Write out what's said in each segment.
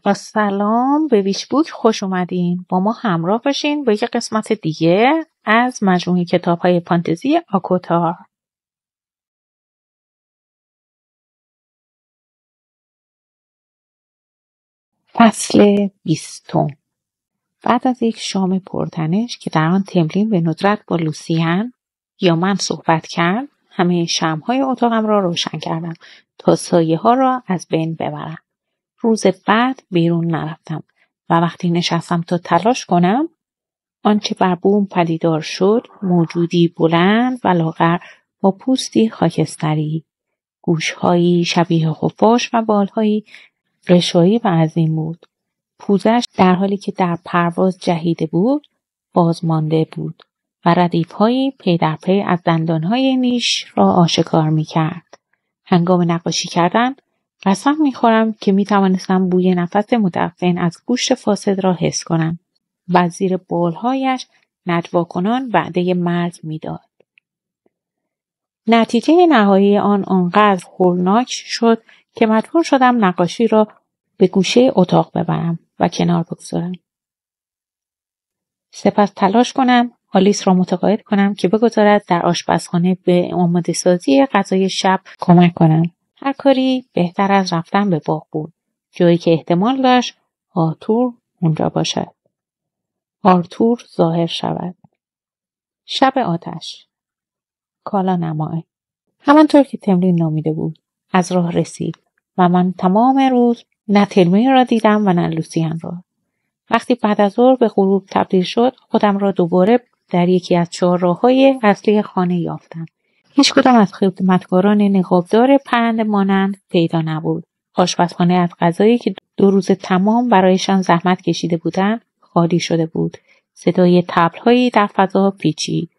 با سلام به ویشبوک خوش اومدین. با ما همراه باشین با یک قسمت دیگه از مجموعه کتاب‌های فانتزی آکوتار. فصل 20. بعد از یک شام پرتنش که در آن تملین به ندرت با لوسیان یا من صحبت کرد، همه شمع‌های اتاقم را روشن کردم تا سایه‌ها را از بین ببرم. روز بعد بیرون نرفتم و وقتی نشستم تا تلاش کنم، آنچه بر بوم پدیدار شد موجودی بلند و لاغر با پوستی خاکستری، گوشهایی شبیه خفاش و بالهایی رشایی و عظیم بود. پوزش در حالی که در پرواز جهیده بود بازمانده بود و ردیفهایی پی در پی از دندانهای نیش را آشکار می کرد. هنگام نقاشی کردن قسم می خورم که می توانستم بوی نفس مدفن از گوشت فاسد را حس کنم و زیر بالهایش نجوا کنان وعده مرگ میداد. نتیجه نهایی آن آنقدر هولناک شد که مجبور شدم نقاشی را به گوشه اتاق ببرم و کنار بگذارم. سپس تلاش کنم آلیس را متقاعد کنم که بگذارد در آشپزخانه به آماده سازی غذای شب کمک کنم. هر کاری بهتر از رفتن به باغ بود، جایی که احتمال داشت آرتور اونجا باشد. آرتور ظاهر شود. شب آتش. کالا نمای. همانطور که تملین نامیده بود از راه رسید و من تمام روز نه تلمین را دیدم و نه لوسیان را. وقتی بعد از ظهر به غروب تبدیل شد خودم را دوباره در یکی از چهارراه‌های اصلی خانه یافتم. هیچ کدام از خدمتکاران نقابدار پرنده مانند پیدا نبود. آشپزخانه از غذایی که 2 روز تمام برایشان زحمت کشیده بودند خالی شده بود. صدای طبل‌هایی در فضا پیچید.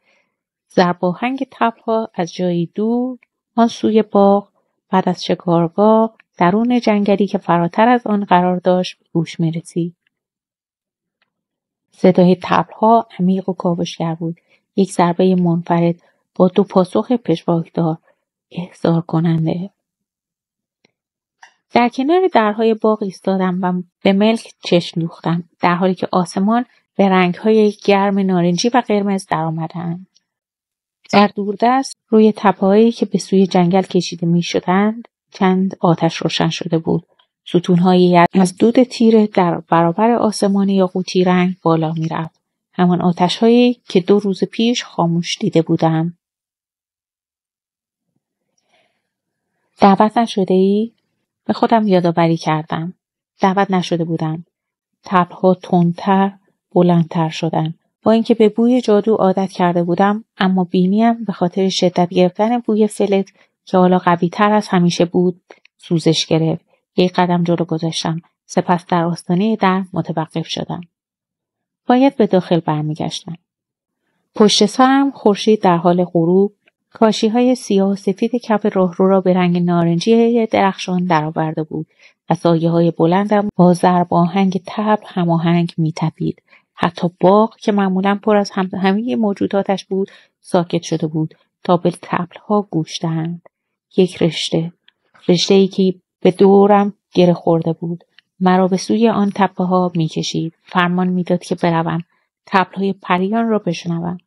ضرباهنگ طبل‌ها از جایی دور آن سوی باغ بعد از شکارگاه درون جنگلی که فراتر از آن قرار داشت گوش می‌رسید. صدای طبل‌ها عمیق و کاوشگر بود. یک ضربه منفرد با 2 پاسخ پشواکدار احضار کننده. در کنار درهای باغ ایستادم و به ملک چشم دوختم در حالی که آسمان به رنگ‌های گرم نارنجی و قرمز درآمدند. در دوردست روی تپه‌هایی که به سوی جنگل کشیده می‌شدند چند آتش روشن شده بود. ستون‌هایی از دود تیره در برابر آسمان یاقوتی رنگ بالا می‌رفت. همان آتش‌هایی که 2 روز پیش خاموش دیده بودم. دعوت نشده‌ای؟ به خودم یادآوری کردم. دعوت نشده بودم. طبل‌ها تندتر، بلندتر شدند. با اینکه به بوی جادو عادت کرده بودم، اما بینیم به خاطر شدت گرفتن بوی فلز که حالا قوی‌تر از همیشه بود، سوزش گرفت. یک قدم جلو گذاشتم. سپس در آستانه در متوقف شدم. باید به داخل برمیگشتم. پشت سرم خورشید در حال غروب، کاشی‌های سیاه و سفید کف راهرو را به رنگ نارنجی درخشان درآورده بود و سایه‌های بلندم با ضرباهنگ طبل هماهنگ می‌تپید. حتی باغ که معمولاً پر از همه موجوداتش بود ساکت شده بود تا به طبل‌ها گوش دهند. یک رشته‌ای که به دورم گره خورده بود مرا به سوی آن تپه‌ها می‌کشید. فرمان می‌داد که بروم طبل‌های پریان را بشنوم.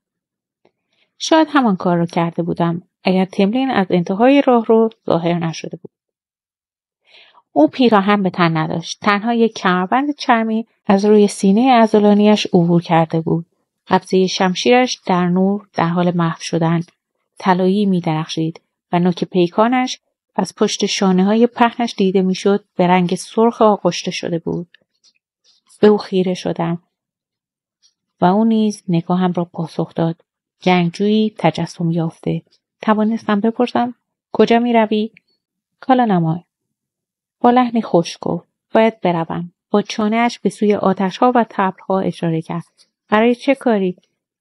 شاید همان کار را کرده بودم اگر تملین از انتهای راه رو ظاهر نشده بود. او پیراهن به تن نداشت. تنها یک کمربند چرمی از روی سینه عضلانیش عبور کرده بود. قبضه شمشیرش در نور در حال محو شدن طلایی می درخشید و نوک پیکانش از پشت شانه‌های پهنش دیده میشد به رنگ سرخ آغشته شده بود. به او خیره شدم و او نیز نگاهم را پاسخ داد. جنگجویی تجسم یافته. توانستم بپرسم کجا می روی؟ کالا نمای. با لحنی خوش گفت باید بروم. با چانه‌اش به سوی آتش‌ها و طبل‌ها اشاره کرد. برای چه کاری؟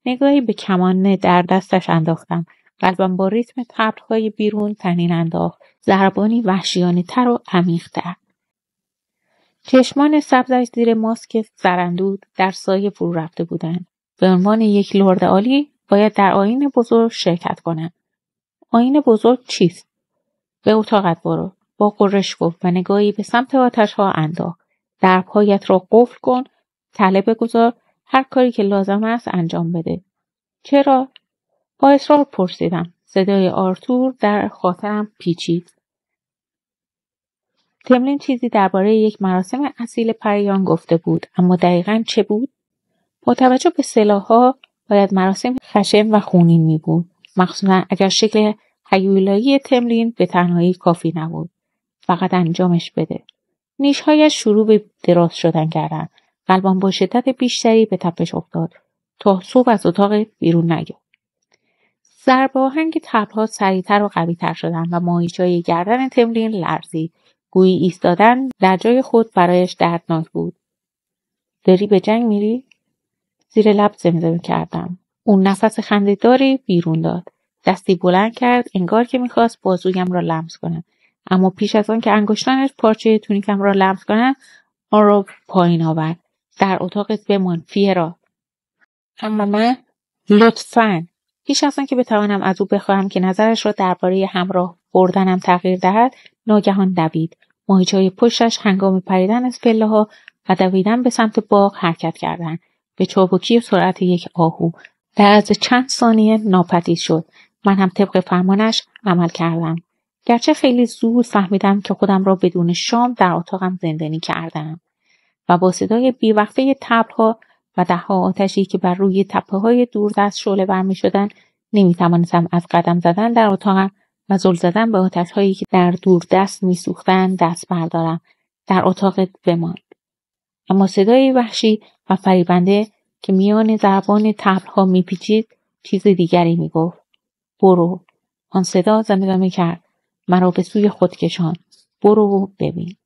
نگاهی به کمان در دستش انداختم. قلبم با ریتم طبل‌های بیرون طنین انداخت. ضربانی وحشیانه‌تر و عمیق‌تر. چشمان سبزش زیر ماسک زرندود در سایه فرو رفته بودند. به عنوان یک لرد عالی باید در آیین بزرگ شرکت کنم. آیین بزرگ چیست؟ به اتاقت برو. با غرش گفت و نگاهی به سمت آتش‌ها انداخت. درپایت را قفل کن، تله بگذار، هر کاری که لازم است انجام بده. چرا؟ با اصرار پرسیدم. صدای آرتور در خاطرم پیچید. تملین چیزی درباره یک مراسم اصیل پریان گفته بود، اما دقیقاً چه بود؟ با توجه به اصطلاح‌ها باید مراسم خشن و خونین می بود، مخصوصاً اگر شکل هیولایی تملین به تنهایی کافی نبود. فقط انجامش بده. نیش‌هایش شروع به دراز شدن کردند. قلبم با شدت بیشتری به تپش افتاد تا صبح از اتاق بیرون نیام. ضرب آهنگ طبل‌ها سریعتر و قوی‌تر شدند و ماهیچه‌های گردن تملین لرزید. گویی ایستادن در جای خود برایش دردناک بود. داری به جنگ میری؟ زیر لب زمزمه کردم. اون نفس خنده‌داری بیرون داد. دستی بلند کرد انگار که می‌خواست بازویم را لمس کند. اما پیش از آن که انگشتانش پارچه تونیکم را لمس کنند، آن را پایین آورد. در اتاقت بمان فیرا. اما من لطفاً پیش از آن که بتوانم از او بخواهم که نظرش را درباره همراه بردنم تغییر دهد، ناگهان دوید. ماهیچه‌های پشتش هنگام پریدن از پله‌ها و دویدن به سمت باغ حرکت کردند. به چابکی و سرعت یک آهو. در عرض چند ثانیه ناپدید شد. من هم طبق فرمانش عمل کردم. گرچه خیلی زود فهمیدم که خودم را بدون شام در اتاقم زندانی کردم و با صدای بیوقفه طبل‌ها و ده‌ها آتشی که بر روی تپه‌های دوردست شعله‌ور می‌شدند نمی‌توانستم از قدم زدن در اتاقم و زل زدن به آتش‌هایی که در دوردست می‌سوختند دست بردارم. در اتاقت بمان. اما صدای وحشی و فریبنده که میان ضربان طبل‌ها می‌پیچید چیز دیگری می‌گفت. برو. آن صدا زمزمه کرد. مرا به سوی خود کشان. برو و ببین.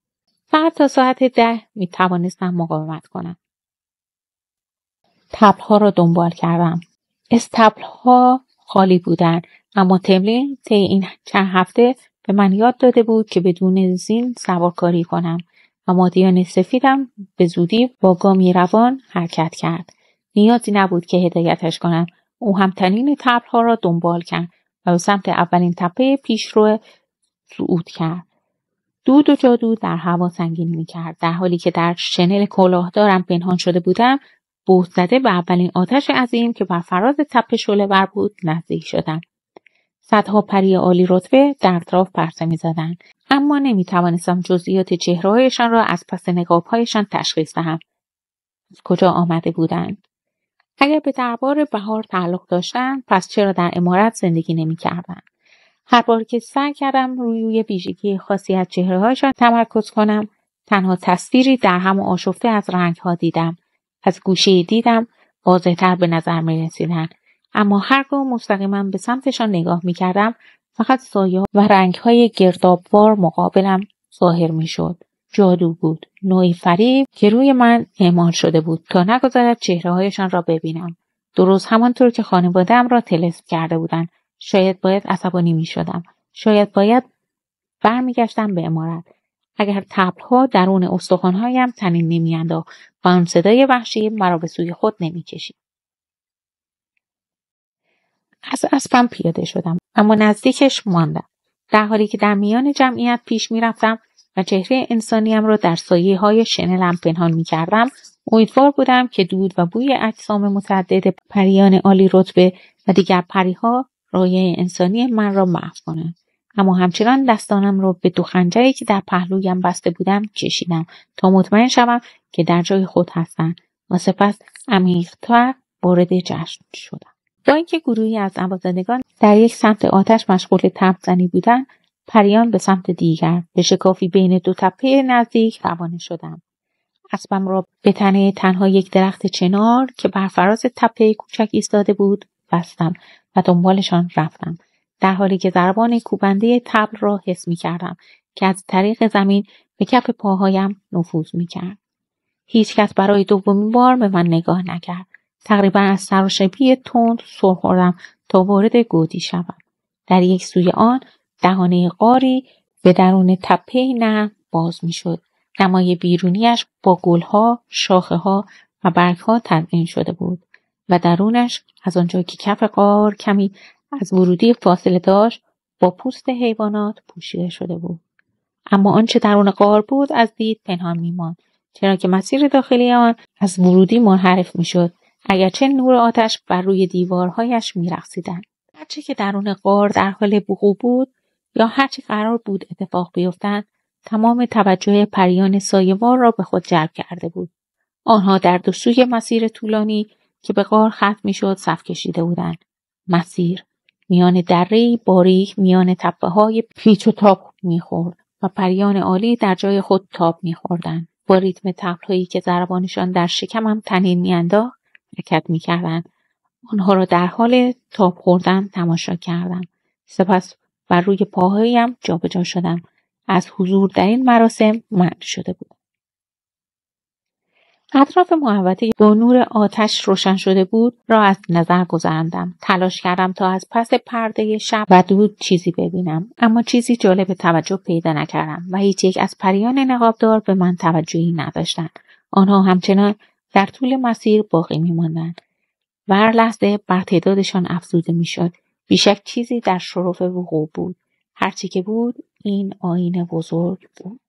فقط تا ساعت 10 می‌توانستم مقاومت کنم. طبل‌ها را دنبال کردم. استبل‌ها خالی بودند، اما تملین طی این چند هفته به من یاد داده بود که بدون زین سوارکاری کنم و مادیان سفیدم به زودی با گامی روان حرکت کرد. نیازی نبود که هدایتش کنم. او هم تنین طبل‌ها را دنبال کرد و به سمت اولین تپه پیشرو صعود کرد. دود و جادو در هوا سنگینی می‌کرد. در حالی که در شنل کلاهدارم پنهان شده بودم، بهت زده به اولین آتش عظیم که بر فراز تپه شعله‌ور بود نزدیک شدم. صدها پری عالی رتبه در اطراف پرسه می‌زدند، اما نمی‌توانستم جزئیات چهره‌هایشان را از پس نقاب‌هایشان تشخیص دهم. از کجا آمده بودند؟ اگر به دربار بهار تعلق داشتند، پس چرا در عمارت زندگی نمی‌کردند؟ هر بار که سعی کردم روی ویژگی خاصی از چهره‌هایشان تمرکز کنم، تنها تصویری در هم آشفته از رنگ‌ها دیدم. از گوشه دیدم واضح‌تر به نظر می‌رسیدند، اما هرگاه مستقیما به سمتشان نگاه می‌کردم، فقط سایه‌ها و رنگ‌های گردابوار مقابلم ظاهر می‌شد. جادو بود، نوعی فریب که روی من اعمال شده بود تا نگذارد چهره‌هایشان را ببینم. درست همانطور که خانواده‌ام را طلسم کرده بودند. شاید باید عصبانی می‌شدم. شاید باید برمیگشتم به عمارت. اگر طبل‌ها درون استخوان‌هایم طنین نمی‌انداخت و آن صدای وحشی مرا به سوی خود نمی‌کشید. از اسبم پیاده شدم، اما نزدیکش ماندم. در حالی که در میان جمعیت پیش می‌رفتم و چهره انسانیم را در سایه‌های شنلم پنهان می‌کردم، امیدوار بودم که دود و بوی اجسام متعدد پریان عالی رتبه و دیگر پری‌ها رایه انسانی من را محو کنند. اما همچنان دستانم را به دو خنجری که در پهلویم بسته بودم کشیدم تا مطمئن شوم که در جای خود هستند و سپس عمیق‌تر وارد جشن شدم. با اینکه گروهی از نوازندگان در یک سمت آتش مشغول طبل زنی بودند، پریان به سمت دیگر به شکافی بین دو تپه نزدیک روانه شدم. اسبم را به تنه تنها یک درخت چنار که بر فراز تپه کوچک ایستاده بود بستم و دنبالشان رفتم، در حالی که ضربان کوبنده طبل را حس می‌کردم که از طریق زمین به کف پاهایم نفوذ می‌کرد. هیچ کس برای دومین بار به من نگاه نکرد. تقریبا از سراشیبی تند سر خوردم تا وارد گودی شوم. در یک سوی آن دهانه غاری به درون تپه نرم باز می‌شد. نمای بیرونیش با گلها، شاخه‌ها و برگ‌ها تزیین شده بود و درونش از آنجا که کف غار کمی از ورودی فاصله داشت با پوست حیوانات پوشیده شده بود. اما آنچه درون غار بود از دید پنهان می‌ماند. چرا که مسیر داخلی آن از ورودی منحرف میشد، اگرچه نور آتش بر روی دیوارهایش می‌رقصیدند. هرچه که درون غار در حال وقوع بود یا هرچه قرار بود اتفاق بیفتند، تمام توجه پریان سایه‌وار را به خود جلب کرده بود. آنها در دو سوی مسیر طولانی که به غار ختم میشد صف کشیده بودند. مسیر میان دره‌ای باریک میان تپه‌های پیچ و تاب می‌خورد و پریان عالی در جای خود تاب می‌خوردند. با ریتم طبل‌هایی که ضربانشان در شکمم طنین می‌انداخت حرکت می‌کردند. آنها را در حال تاب خوردن تماشا کردم. سپس بر روی پاهایم جابجا شدم. از حضور در این مراسم منع شده بود. اطراف محوطه با نور آتش روشن شده بود را از نظر گذراندم. تلاش کردم تا از پس پرده شب و دود چیزی ببینم، اما چیزی جالب توجه پیدا نکردم و هیچ یک از پریان نقابدار به من توجهی نداشتند. آنها همچنان در طول مسیر باقی می‌ماندند و هر لحظه بر تعدادشان افزوده می‌شد. بیشک چیزی در شرف وقوع بود. هرچی که بود این آیین بزرگ بود.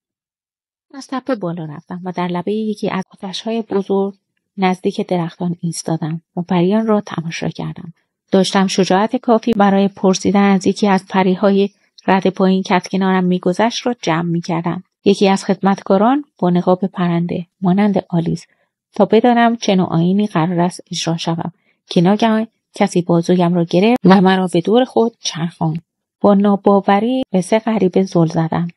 از تپه بالا رفتم و در لبه یکی از آتش‌های بزرگ نزدیک درختان ایستادم و پریان را تماشا کردم. داشتم شجاعت کافی برای پرسیدن از یکی از پریهای رد پایین که از کنارم می‌گذشت را جمع می‌کردم. یکی از خدمتکاران با نقاب پرنده مانند آلیس، تا بدانم چه نوع آیینی قرار است اجرا شود، که ناگهان کسی بازویم را گرفت و مرا به دور خود چرخاند. با ناباوری به سه غریبه زل زدم.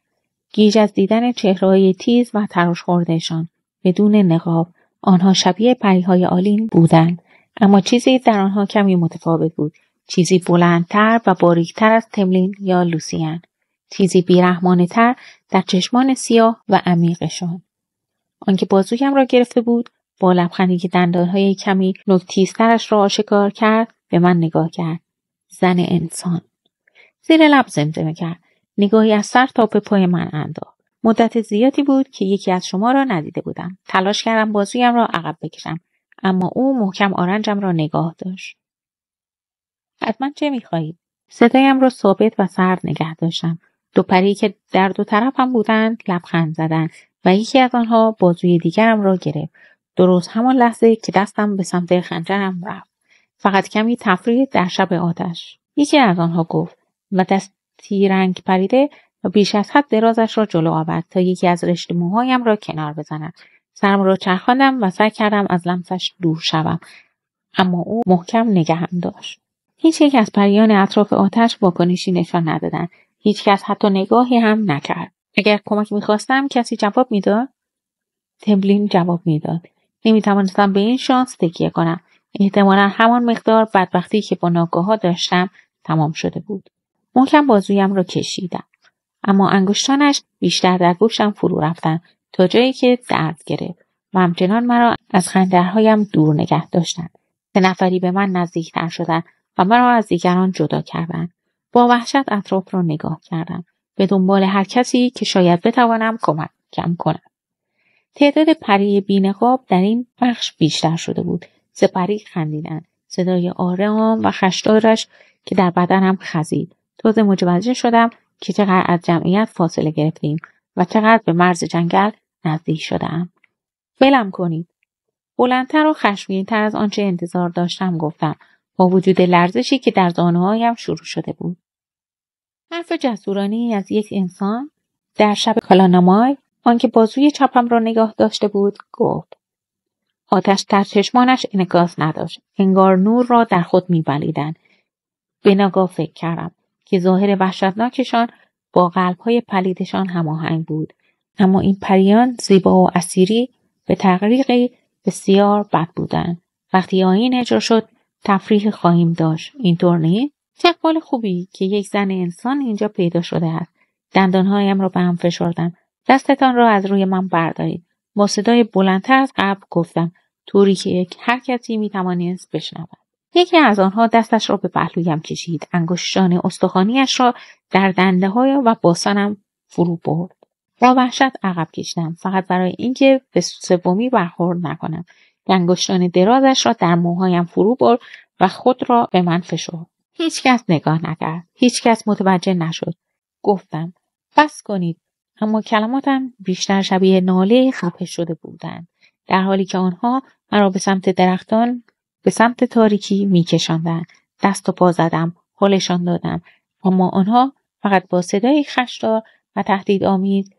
گیج از دیدن چهره‌های تیز و تراش خورده‌شان بدون نقاب. آنها شبیه پریهای آلین بودند، اما چیزی در آنها کمی متفاوت بود. چیزی بلندتر و باریکتر از تملین یا لوسیان. چیزی بیرحمانه‌تر در چشمان سیاه و عمیقشان. آنکه بازویم را گرفته بود، با لبخندی که دندانهای کمی نوک‌تیزترش را آشکار کرد، به من نگاه کرد. زن انسان. زیر لب زمزمه کرد. نگاهی از سر تا به پای من انداخت. مدت زیادی بود که یکی از شما را ندیده بودم. تلاش کردم بازویم را عقب بکشم، اما او محکم آرنجم را نگاه داشت. از من چه می‌خواهید؟ صدایم را ثابت و سرد نگه داشتم. دو پری که در دو طرفم بودند لبخند زدند و یکی از آنها بازوی دیگرم را گرفت. درست همان لحظه که دستم به سمت خنجرم رفت. فقط کمی تفریح در شب آتش. یکی از آنها گفت و دستی رنگ پریده و بیش از حد درازش را جلو آورد تا یکی از رشته موهایم را کنار بزند. سرم را چرخاندم و سعی کردم از لمسش دور شوم، اما او محکم نگهم داشت. هیچ یک از پریان اطراف آتش واکنشی نشان ندادند. هیچ کس حتی نگاهی هم نکرد. اگر کمک می‌خواستم کسی جواب می‌داد؟ تملین جواب می‌داد. نمی‌توانستم به این شانس تکیه کنم. احتمالاً همان مقدار بدبختی که با ناگاه‌ها داشتم تمام شده بود. محکم بازویم را کشیدم، اما انگشتانش بیشتر در گوشم فرو رفتند تا جایی که درد گرفت و همچنان مرا از خنجرهایم دور نگه داشتند. 3 نفری به من نزدیکتر شدند و مرا از دیگران جدا کردند. با وحشت اطراف را نگاه کردم، به دنبال هر کسی که شاید بتوانم کمکم کند. تعداد پری بی‌نقاب در این بخش بیشتر شده بود. 3 پری خندیدند. صدای آرام و خش‌دارش که در بدنم خزید. تازه متوجه شدم که چقدر از جمعیت فاصله گرفتیم و چقدر به مرز جنگل نزدیک شدم. ولم کنید. بلندتر و خشمگین‌تر از آنچه انتظار داشتم گفتم، با وجود لرزشی که در زانوهایم شروع شده بود. حرف جسورانه‌ای از یک انسان در شب کالانامای، آنکه بازوی چپم را نگاه داشته بود، گفت. آتش در چشمانش انعکاس نداشت. انگار نور را در خود می‌بلیدند. به ناگاه فکر کردم که ظاهر وحشتناکشان با قلب‌های پلیدشان هماهنگ بود. اما این پریان زیبا و اسیری به تقریقی بسیار بد بودند. وقتی آیین اجرا شد تفریح خواهیم داشت. اینطور نیست؟ چه اقبال خوبی که یک زن انسان اینجا پیدا شده است. دندانهایم را به هم فشردم. دستتان را از روی من بردارید. با صدای بلندتر از قبل گفتم، طوری که هر کسی میتوانست بشنود. یکی از آنها دستش را به پهلویم کشید. انگشتان استخوانیش را در دنده‌های و باسنم فرو برد. با وحشت عقب کشیدم، فقط برای اینکه به سومی برخورد نکنم. انگشتان درازش را در موهایم فرو برد و خود را به من فشرد. هیچ کس نگاه نکرد. هیچ کس متوجه نشد. گفتم، بس کنید. اما کلماتم بیشتر شبیه ناله خفه شده بودند، در حالی که آنها مرا به سمت درختان، به سمت تاریکی میکشاندند. دست و پا زدم، حالشان دادم، اما آنها فقط با صدای خش‌دار و تهدیدآمیز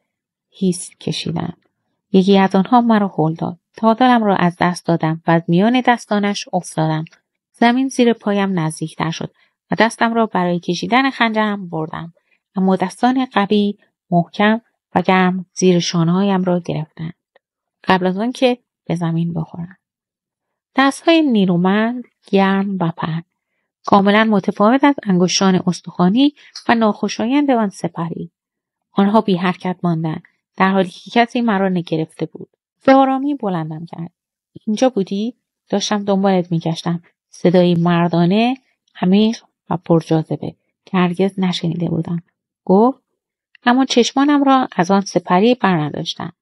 هیس کشیدند. یکی از آنها مرا هل داد. تعادلم را از دست دادم و از میان دستانش افتادم. زمین زیر پایم نزدیکتر شد و دستم را برای کشیدن خنجرم بردم، اما دستان قوی، محکم و گرم زیر شانه‌هایم را گرفتند قبل از آن که به زمین بخورند. دستهای نیرومند، گرم و پهن، کاملا متفاوت از انگشتان استخوانی و ناخوشایند آن سپری. آنها بی حرکت ماندند، در حالی که کسی مرا نگرفته بود. به آرامی بلندم کرد. اینجا بودی؟ داشتم دنبالت میگشتم. صدایی مردانه، عمیق و پرجاذبه که هرگز نشنیده بودم. گفت، اما چشمانم را از آن سپری برنداشتم.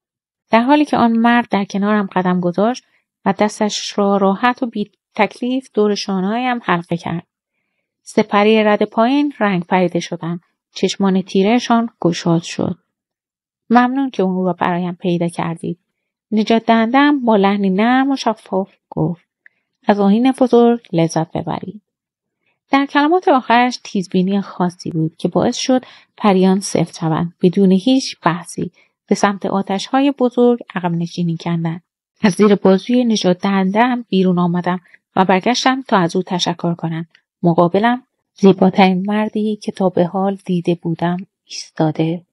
در حالی که آن مرد در کنارم قدم گذاشت و دستش را راحت و بی تکلیف دور شانه‌هایم حلقه کرد. سپری رد پایین رنگ پریده شدند. چشمان تیرهشان گشاد شد. ممنون که اون را برایم پیدا کردید. نجات دهنده‌ام با لحنی نرم و شفاف گفت، از آیین بزرگ لذت ببرید. در کلمات آخرش تیزبینی خاصی بود که باعث شد پریان سفت شوند. بدون هیچ بحثی به سمت آتش‌های بزرگ عقب نشینی کردند. از زیر بازوی نجات دهنده‌ام بیرون آمدم و برگشتم تا از او تشکر کنم. مقابلم زیباترین مردی که تا به حال دیده بودم ایستاده